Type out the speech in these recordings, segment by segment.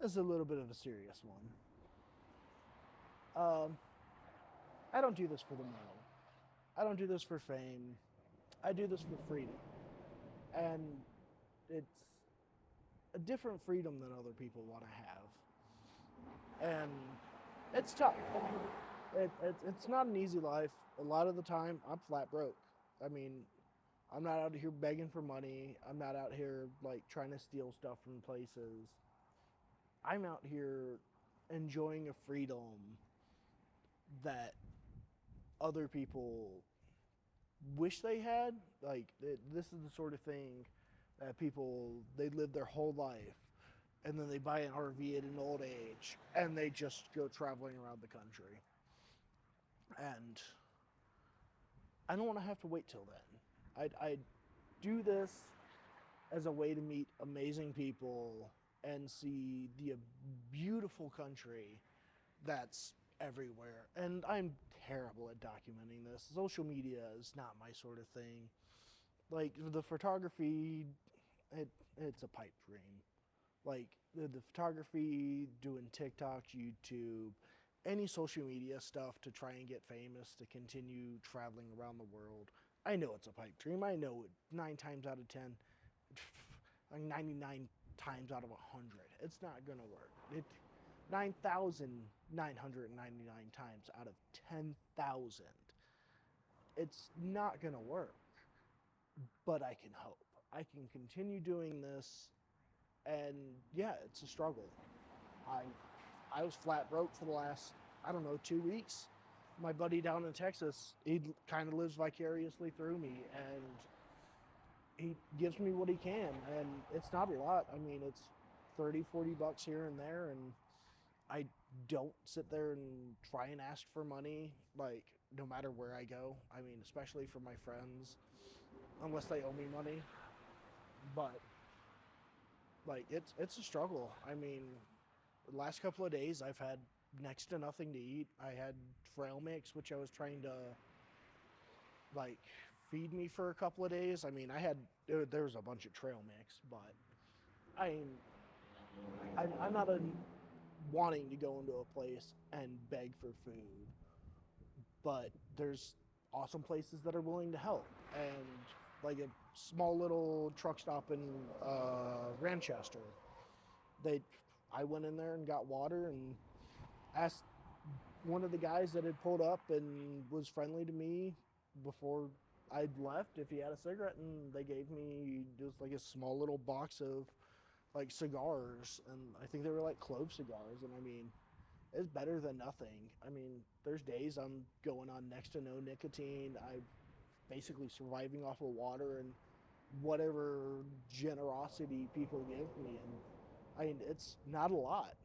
This is a little bit of a serious one. Um, I don't do this for the money. I don't do this for fame. I do this for freedom. And it's a different freedom than other people want to have. And it's tough. It's not an easy life. A lot of the time, I'm flat broke. I mean, I'm not out here begging for money. I'm not out here like trying to steal stuff from places. I'm out here enjoying a freedom that other people wish they had. Like this is the sort of thing that people they live their whole life, and then they buy an RV at an old age, and they just go traveling around the country. And I don't want to have to wait till then. I do this as a way to meet amazing people and see the beautiful country that's everywhere. And I'm terrible at documenting this. Social media is not my sort of thing. Like the photography, it's a pipe dream. Like the photography, doing TikTok, YouTube, any social media stuff to try and get famous, to continue traveling around the world. I know it's a pipe dream. I know it 9 times out of 10, like 99 times out of 100. It's not going to work. 9,999 times out of 10,000. It's not going to work, but I can hope. I can continue doing this, and yeah, it's a struggle. I I was flat broke for the last, I don't know, 2 weeks. My buddy down in Texas, he kind of lives vicariously through me, and he gives me what he can, and it's not a lot. I mean, it's 30, $40 here and there, and I don't sit there and try and ask for money, like, no matter where I go. I mean, especially for my friends, unless they owe me money. But like, it's a struggle. I mean, the last couple of days I've had next to nothing to eat. I had trail mix, which I was trying to like feed me for a couple of days. I mean, there was a bunch of trail mix, but I I'm not wanting to go into a place and beg for food, but there's awesome places that are willing to help, and like a small little truck stop in Ranchester. They, I went in there and got water and asked one of the guys that had pulled up and was friendly to me before I'd left if he had a cigarette, and they gave me just like a small little box of like cigars, and I think they were like clove cigars, and I mean, it's better than nothing. I mean, there's days I'm going on next to no nicotine. I'm basically surviving off of water and whatever generosity people give me, and I mean, it's not a lot.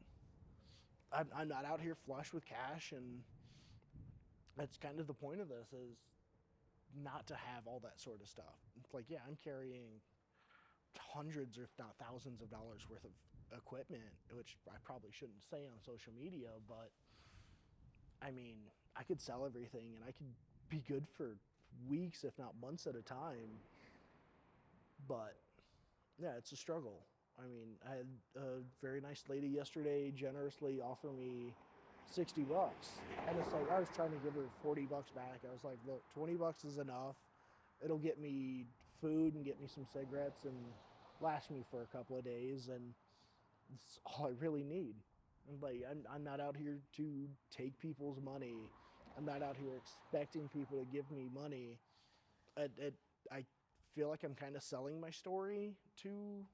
I'm not out here flush with cash, and that's kind of the point of this is not to have all that sort of stuff. It's like, yeah, I'm carrying hundreds, if not thousands, of dollars worth of equipment, which I probably shouldn't say on social media, but I mean, I could sell everything and I could be good for weeks, if not months at a time. But yeah, it's a struggle. I mean, I had a very nice lady yesterday generously offer me $60. And it's like, I was trying to give her $40 back. I was like, look, $20 is enough. It'll get me food and get me some cigarettes and last me for a couple of days. And it's all I really need. And like, I'm not out here to take people's money. I'm not out here expecting people to give me money. I feel like I'm kind of selling my story to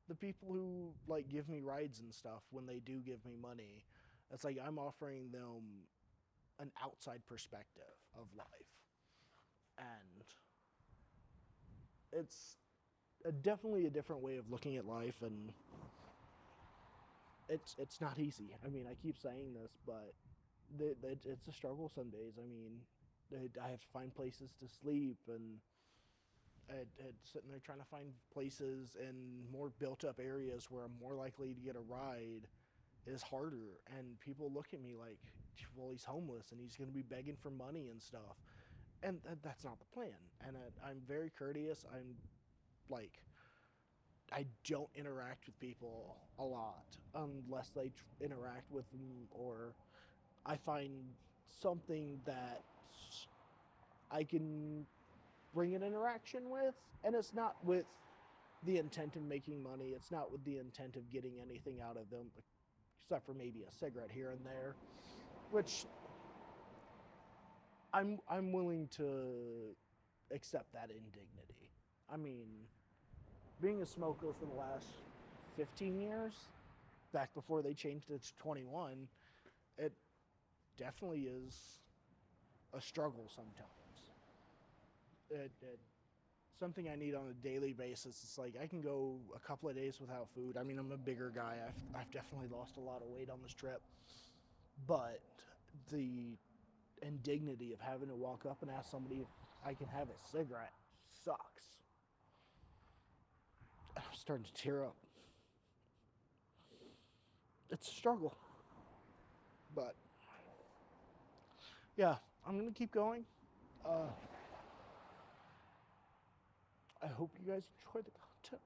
the people who like give me rides and stuff when they do give me money. It's like I'm offering them an outside perspective of life, and it's definitely a different way of looking at life, and it's not easy. I mean, I keep saying this, but it's a struggle some days. I mean, I have to find places to sleep, and sitting there trying to find places in more built up areas where I'm more likely to get a ride is harder. And people look at me like, well, he's homeless and he's going to be begging for money and stuff. And that's not the plan. And I'm very courteous. I'm like, I don't interact with people a lot unless they interact with them, or I find something that I can bring an interaction with, and it's not with the intent of making money. It's not with the intent of getting anything out of them, except for maybe a cigarette here and there, which I'm willing to accept that indignity. I mean, being a smoker for the last 15 years, back before they changed it to 21, it definitely is a struggle sometimes. It something I need on a daily basis. It's like I can go a couple of days without food. I mean, I'm a bigger guy. I've definitely lost a lot of weight on this trip, but the indignity of having to walk up and ask somebody if I can have a cigarette sucks. I'm starting to tear up. It's a struggle, but yeah, I'm gonna keep going. I hope you guys enjoy the content.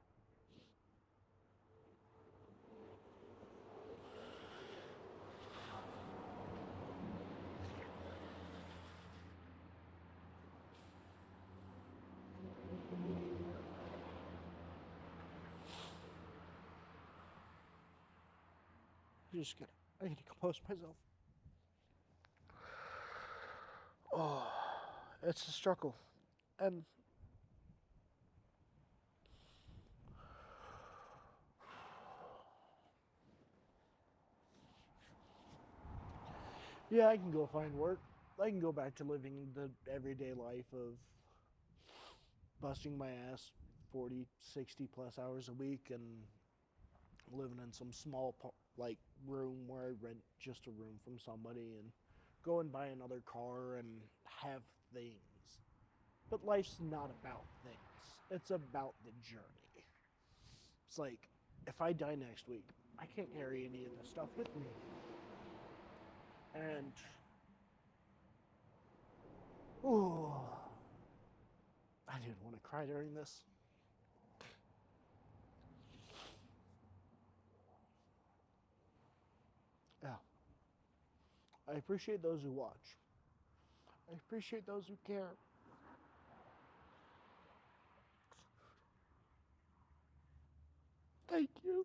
I gotta compose myself. Oh, it's a struggle, and yeah, I can go find work. I can go back to living the everyday life of busting my ass 40, 60 plus hours a week and living in some small like room where I rent just a room from somebody and go and buy another car and have things. But life's not about things. It's about the journey. It's like if I die next week, I can't carry any of this stuff with me. And ooh, I didn't want to cry during this. Yeah. I appreciate those who watch. I appreciate those who care. Thank you.